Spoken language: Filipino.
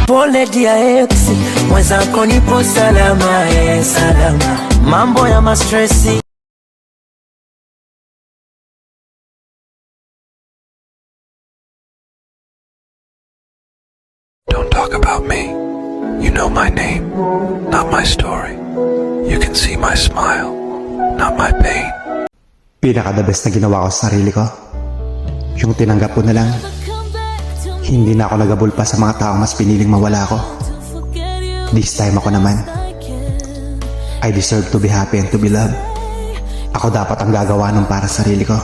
Pole dia ex, mwenzako nipo salama, salama. Mambo ya mastresi. Don't talk about me. You know my name, not my story. You can see my smile, not my pain. Pinaka-the best na ginawa ko sa sarili ko, yung tinanggap ko na lang. Hindi na ako nagabol pa sa mga taong mas piniling mawala ako. This time ako naman. I deserve to be happy and to be loved. Ako dapat ang gagawa ng para sa sarili ko.